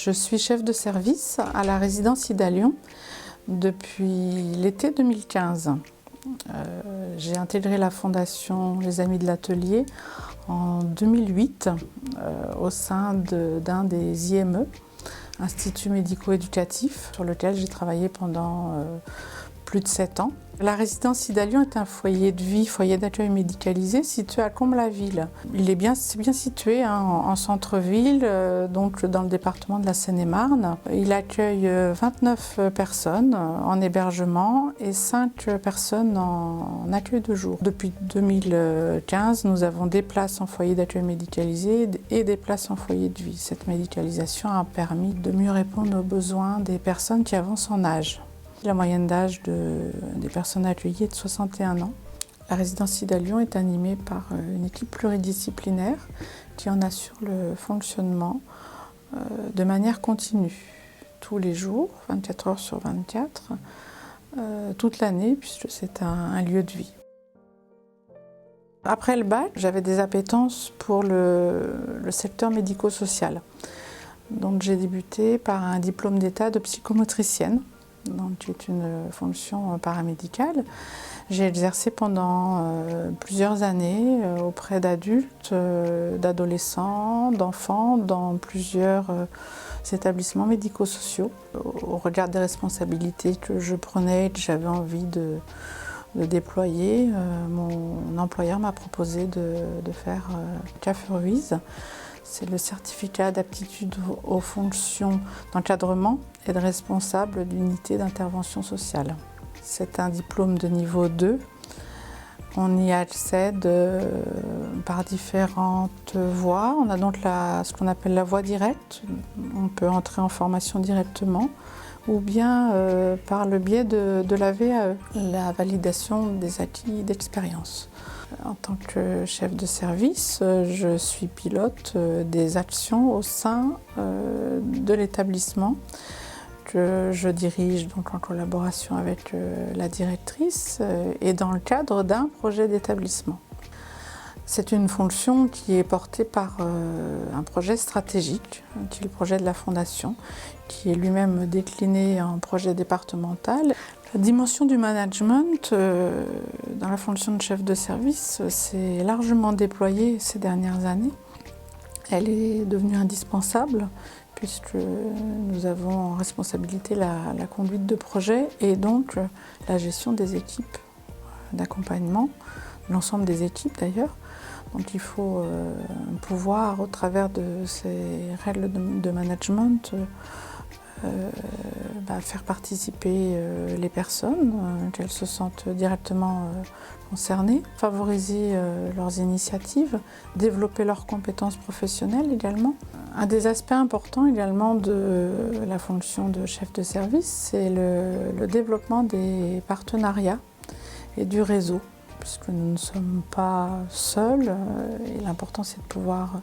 Je suis chef de service à la résidence Ida Lyon depuis l'été 2015. J'ai intégré la fondation Les Amis de l'Atelier en 2008 au sein d'un des IME, Instituts médico-éducatifs, sur lequel j'ai travaillé pendant plus de 7 ans. La résidence Ida Lyon est un foyer de vie, foyer d'accueil médicalisé situé à Comble-la-Ville. Il est bien situé en centre-ville, donc dans le département de la Seine-et-Marne. Il accueille 29 personnes en hébergement et 5 personnes en accueil de jour. Depuis 2015, nous avons des places en foyer d'accueil médicalisé et des places en foyer de vie. Cette médicalisation a permis de mieux répondre aux besoins des personnes qui avancent en âge. La moyenne d'âge des personnes accueillies est de 61 ans. La résidence Ida Lyon est animée par une équipe pluridisciplinaire qui en assure le fonctionnement de manière continue, tous les jours, 24 heures sur 24, toute l'année, puisque c'est un lieu de vie. Après le bac, j'avais des appétences pour le secteur médico-social. Donc j'ai débuté par un diplôme d'état de psychomotricienne, qui est une fonction paramédicale. J'ai exercé pendant plusieurs années auprès d'adultes, d'adolescents, d'enfants dans plusieurs établissements médico-sociaux. Au regard des responsabilités que je prenais et que j'avais envie de déployer, mon employeur m'a proposé de faire CAF Ruiz. C'est le certificat d'aptitude aux fonctions d'encadrement et de responsable d'unité d'intervention sociale. C'est un diplôme de niveau 2. On y accède par différentes voies. On a donc ce qu'on appelle la voie directe. On peut entrer en formation directement ou bien par le biais de la VAE, la validation des acquis d'expérience. En tant que chef de service, je suis pilote des actions au sein de l'établissement que je dirige donc en collaboration avec la directrice et dans le cadre d'un projet d'établissement. C'est une fonction qui est portée par un projet stratégique, qui est le projet de la Fondation, qui est lui-même décliné en projet départemental. La dimension du management dans la fonction de chef de service s'est largement déployée ces dernières années. Elle est devenue indispensable puisque nous avons en responsabilité la conduite de projet et donc la gestion des équipes d'accompagnement, l'ensemble des équipes d'ailleurs. Donc il faut pouvoir, au travers de ces règles de management, faire participer les personnes, qu'elles se sentent directement concernées, favoriser leurs initiatives, développer leurs compétences professionnelles également. Un des aspects importants également de la fonction de chef de service, c'est le développement des partenariats et du réseau, puisque nous ne sommes pas seuls et l'important c'est de pouvoir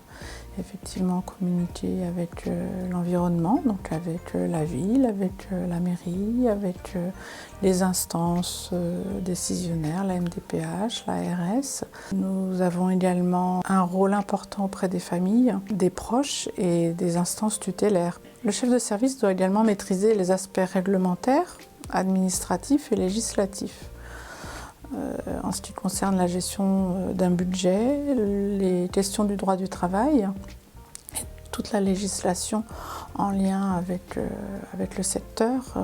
effectivement communiquer avec l'environnement, donc avec la ville, avec la mairie, avec les instances décisionnaires, la MDPH, l'ARS. Nous avons également un rôle important auprès des familles, des proches et des instances tutélaires. Le chef de service doit également maîtriser les aspects réglementaires, administratifs et législatifs. En ce qui concerne la gestion d'un budget, les questions du droit du travail, et toute la législation en lien avec le secteur,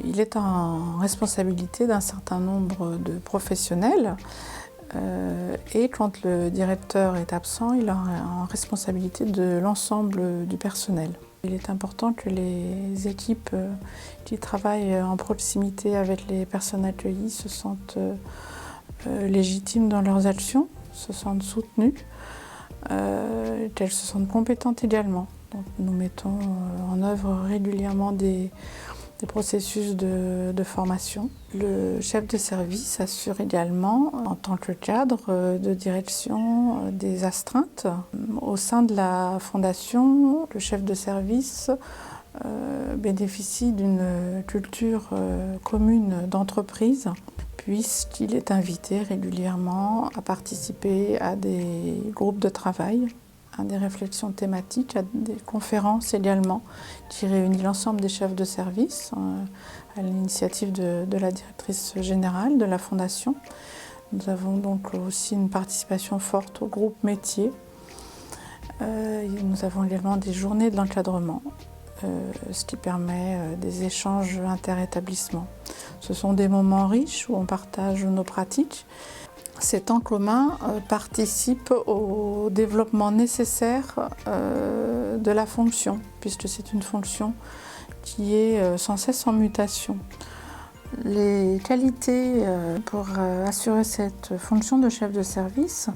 il est en responsabilité d'un certain nombre de professionnels et quand le directeur est absent, il est en responsabilité de l'ensemble du personnel. Il est important que les équipes qui travaillent en proximité avec les personnes accueillies se sentent légitimes dans leurs actions, se sentent soutenues, qu'elles se sentent compétentes également. Donc, nous mettons en œuvre régulièrement des processus de formation. Le chef de service assure également, en tant que cadre de direction des astreintes. Au sein de la Fondation, le chef de service bénéficie d'une culture commune d'entreprise, puisqu'il est invité régulièrement à participer à des groupes de travail à des réflexions thématiques, à des conférences également, qui réunit l'ensemble des chefs de service, à l'initiative de la directrice générale de la Fondation. Nous avons donc aussi une participation forte au groupe métier. Nous avons également des journées de l'encadrement, ce qui permet des échanges interétablissements. Ce sont des moments riches où on partage nos pratiques. Ces temps communs participent au développement nécessaire de la fonction, puisque c'est une fonction qui est sans cesse en mutation. Les qualités pour assurer cette fonction de chef de service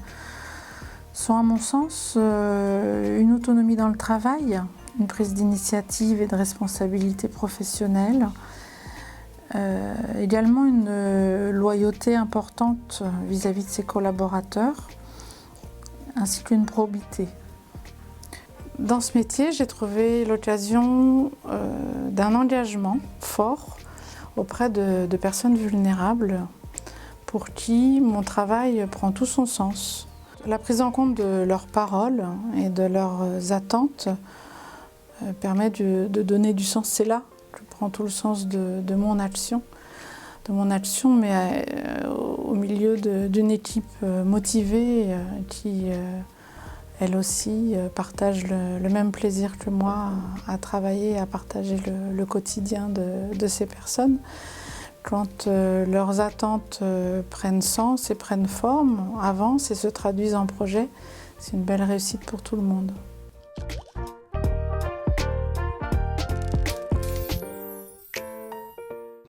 sont à mon sens une autonomie dans le travail, une prise d'initiative et de responsabilité professionnelle, également une loyauté importante vis-à-vis de ses collaborateurs, ainsi qu'une probité. Dans ce métier, j'ai trouvé l'occasion d'un engagement fort auprès de personnes vulnérables pour qui mon travail prend tout son sens. La prise en compte de leurs paroles et de leurs attentes permet de donner du sens. C'est là que prend tout le sens de mon action, mais au milieu d'une équipe motivée qui, elle aussi, partage le même plaisir que moi à travailler, à partager le quotidien de ces personnes. Quand leurs attentes prennent sens et prennent forme, avancent et se traduisent en projet, c'est une belle réussite pour tout le monde.